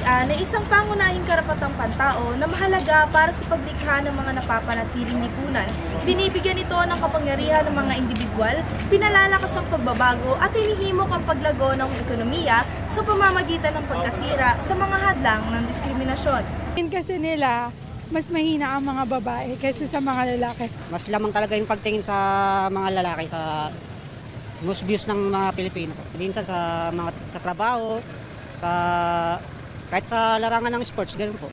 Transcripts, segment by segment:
kasarian ay isang pangunahing karapatang pantao na mahalaga para sa paglikha ng mga napapanatiling lipunan. Binibigyan ito ng kapangyarihan ng mga individual, pinalalakas ang pagbabago at hinihimok ang paglago ng ekonomiya sa pamamagitan ng pagkasira sa mga hadlang ng diskriminasyon. Kasi nila, mas mahina ang mga babae kaysa sa mga lalaki. Mas lamang talaga yung pagtingin sa mga lalaki sa most views ng mga Pilipino. Minsan sa trabaho, kahit sa larangan ng sports, ganun po.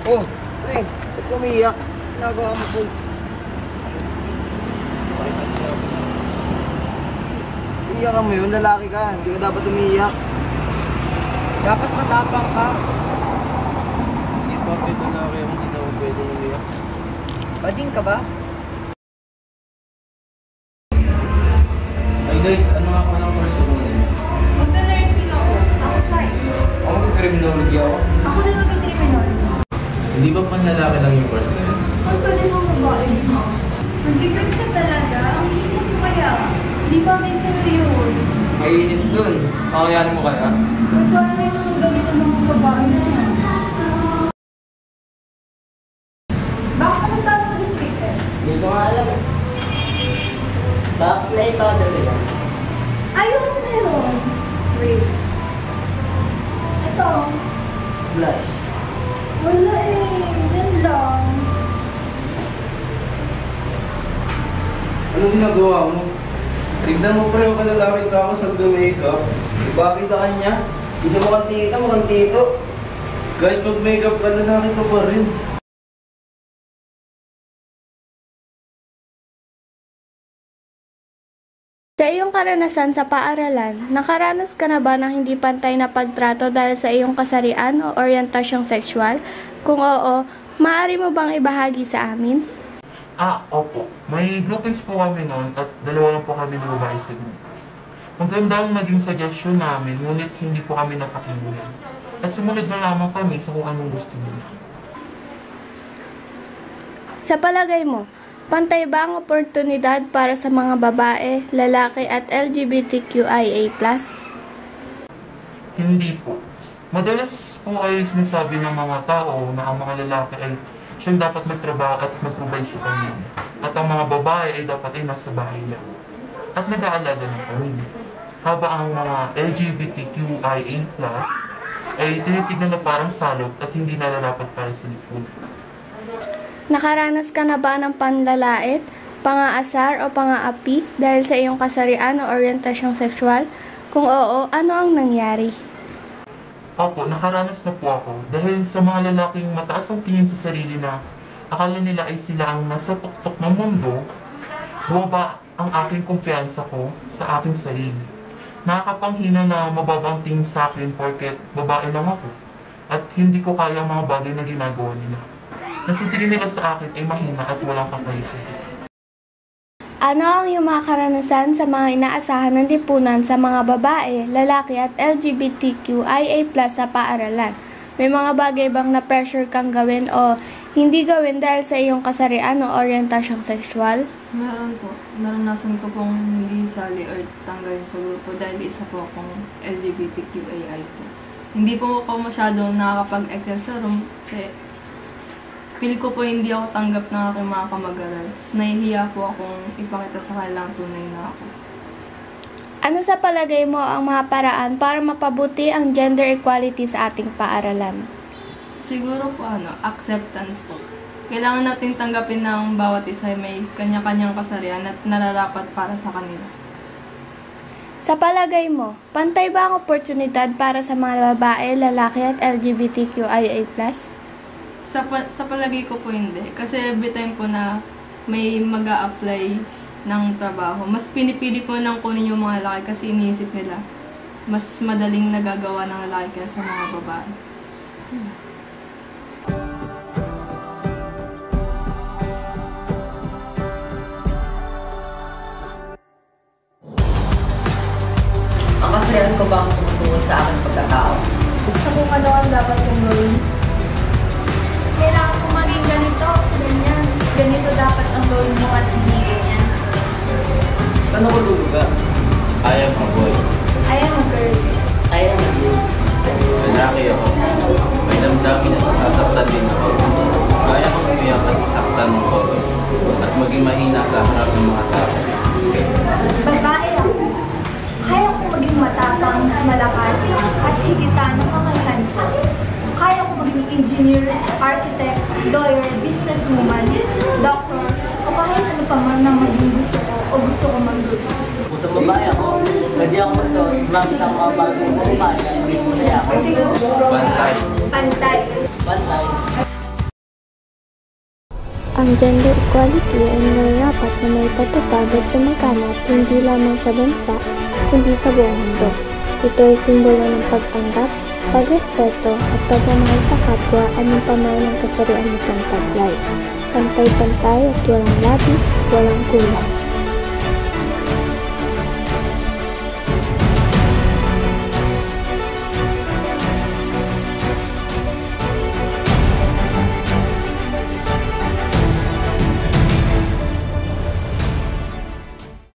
Oh, pre, ba't umiiyak? Nagawa mo po. Iiyak ka mo yun, lalaki ka. Hindi ka dapat umiiyak. Dapat matapang ka. Hindi pa pwede lalaki ako, hindi na ako pwede umiiyak. Bading ka ba? Ay guys, ano nga ako ng course mo nila? Mag-nursing ako. Ako science. Ako mag-criminology ako. Ako rin mag-criminology. Hindi ba panlalaki lang yung course na yun? Ay, pwede mo mabae din ako. Mag-degree ka talaga? Ang hirap mo kaya. Di ba may sarili yun? Mainit dun. Kakayanin mo kaya? Magkano yung gamit ng mga babae na yan? Bakit naman tayo mag-sweeter? Hindi ko nga alam eh. Bakit na ikaw nila? Ayaw mo meron. Wait. Ito. Blush. Wala eh. Yan lang. Anong ginagawa mo? Tignan mo pre, yung kalalaki ka ako nag-makeup. Bagay sa kanya. Hindi mukhang tito. Kahit mag-makeup ka, lalaki ka pa rin. Sa iyong karanasan sa paaralan, nakaranas ka na ba ng hindi pantay na pagtrato dahil sa iyong kasarian o orientasyong sexual? Kung oo, maaari mo bang ibahagi sa amin? Opo. May groupings po kami noon at dalawa lang po kami na babae sa group. Maganda ang naging suggestion namin, ngunit hindi po kami napakinggan. At sumunod na lamang kami sa kung anong gusto nila. Sa palagay mo, pantay ba ang oportunidad para sa mga babae, lalaki at LGBTQIA+? Hindi po. Madalas po ay sinasabi ng mga tao na ang mga lalaki ay siyang dapat magtrabaho at mag-provide sa pamilya. At ang mga babae ay dapat ay nasa bahay lang. At nag-aalaga ng pamilya. Habang ang mga LGBTQIA+, ay tinitignan na parang salot at hindi nararapat para sa lipunan. Nakaranas ka na ba ng panlalait, pangaasar o pangaapi dahil sa iyong kasarian o orientasyong sexual? Kung oo, ano ang nangyari? Opo, nakaranas na po ako dahil sa mga lalaking mataas ang tingin sa sarili na akala nila ay sila ang nasa tuktok ng mundo, bumaba ang aking kumpiyansa ko sa aking sarili. Nakakapanghina na mababa ang tingin sa akin porket babae lang ako at hindi ko kaya ang mga bagay na ginagawa nila. Nasa tingin nila sa akin ay mahina at walang kakayahan. Ano ang iyong mga karanasan sa mga inaasahan ng lipunan sa mga babae, lalaki at LGBTQIA+ sa paaralan? May mga bagay bang na-pressure kang gawin o hindi gawin dahil sa iyong kasarian o orientasyong sexual? Meron po. Naranasan ko pong hindi sali or tanggalin sa grupo dahil isa po akong LGBTQIA+. Hindi po ako masyadong nakakapag-excel sa room kasi feel ko po hindi ako tanggap ng aking mga kamag-aral. Nahihiya po akong ipakita sa kanilang tunay na ako. Ano sa palagay mo ang mga paraan para mapabuti ang gender equality sa ating paaralan? Siguro po acceptance po. Kailangan nating tanggapin na ang bawat isa ay may kanya-kanyang kasarian at nararapat para sa kanila. Sa palagay mo, pantay ba ang oportunidad para sa mga babae, lalaki at LGBTQIA+? Sa palagay ko po hindi. Kasi every time po na may mag-a-apply ng trabaho, mas pinipili po nang kunin yung mga lalaki kasi iniisip nila mas madaling nagagawa ng lalaki kaysa mga babae. maging engineer, architect, lawyer, businesswoman, doctor, o kahit ano pa man na maging gusto ko o gusto ko magluto. Kung sa babae ako, pwede ako magsuot, marami ng mga bagong babae, kaya ako. Pantay. Pantay. Pantay. Ang gender equality ay nararapat na may patupad at lumaganap hindi lamang sa bansa, kundi sa buong mundo. Ito ay simbolo ng pagtanggap, pagrespeto at pagmamahal sa kapwa anong paman ng kasarian nitong taglay. Pantay-pantay at walang labis, walang kulang.